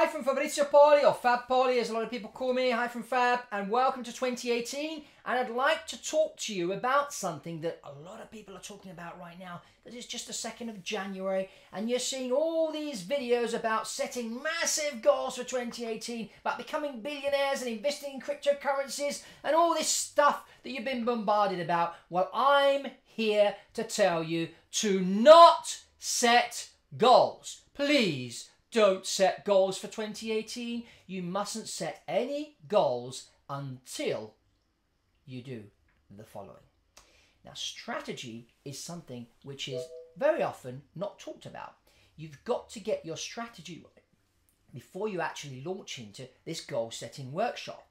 Hi from Fabrizio Poli, or Fab Poli as a lot of people call me. Hi from Fab, and welcome to 2018. And I'd like to talk to you about something that a lot of people are talking about right now, because it's just the 2nd of January, and you're seeing all these videos about setting massive goals for 2018, about becoming billionaires and investing in cryptocurrencies, and all this stuff that you've been bombarded about. Well, I'm here to tell you to not set goals. Please don't set goals for 2018. You mustn't set any goals until you do the following. Now, strategy is something which is very often not talked about. You've got to get your strategy right before you actually launch into this goal setting workshop.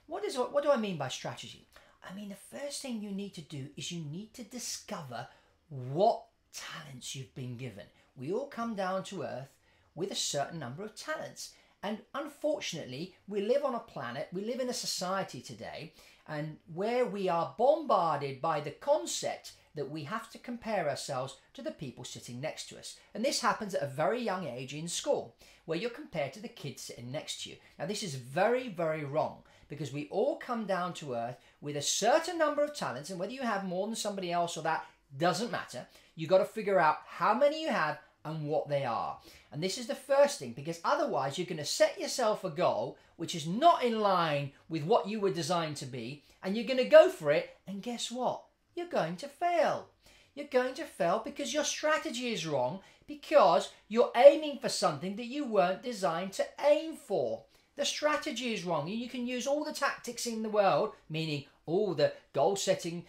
What do I mean by strategy? I mean, the first thing you need to do is you need to discover what talents you've been given. We all come down to earth with a certain number of talents. And unfortunately, we live on a planet, we live in a society today, and where we are bombarded by the concept that we have to compare ourselves to the people sitting next to us. And this happens at a very young age in school, where you're compared to the kids sitting next to you. Now, this is very, very wrong, because we all come down to earth with a certain number of talents, and whether you have more than somebody else or that doesn't matter. You've got to figure out how many you have and what they are. And this is the first thing, because otherwise you're going to set yourself a goal which is not in line with what you were designed to be, and you're going to go for it, and guess what? You're going to fail. You're going to fail because your strategy is wrong, because you're aiming for something that you weren't designed to aim for. The strategy is wrong. You can use all the tactics in the world, meaning all the goal setting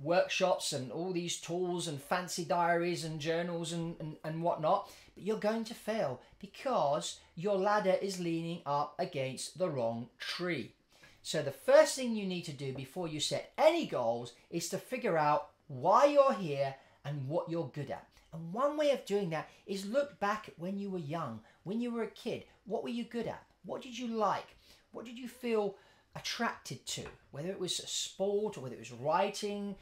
workshops and all these tools and fancy diaries and journals and whatnot, but you're going to fail because your ladder is leaning up against the wrong tree. So the first thing you need to do before you set any goals is to figure out why you're here and what you're good at. And one way of doing that is look back at when you were young, when you were a kid. What were you good at? What did you like? What did you feel attracted to, whether it was a sport or whether it was writing,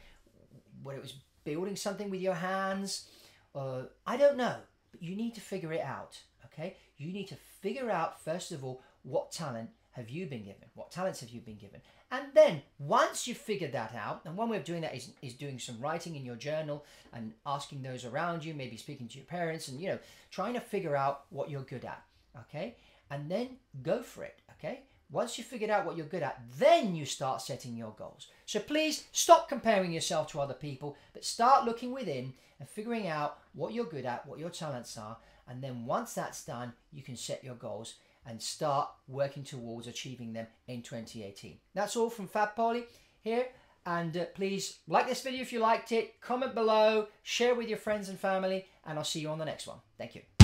whether it was building something with your hands, I don't know, but you need to figure it out, okay? You need to figure out, first of all, what talent have you been given? What talents have you been given? And then once you've figured that out, and one way of doing that is doing some writing in your journal and asking those around you, maybe speaking to your parents and, trying to figure out what you're good at, okay? And then go for it, okay? Once you've figured out what you're good at, then you start setting your goals. So please stop comparing yourself to other people, but start looking within and figuring out what you're good at, what your talents are. And then once that's done, you can set your goals and start working towards achieving them in 2018. That's all from Fab Poli here. And please like this video if you liked it, comment below, share with your friends and family, and I'll see you on the next one. Thank you.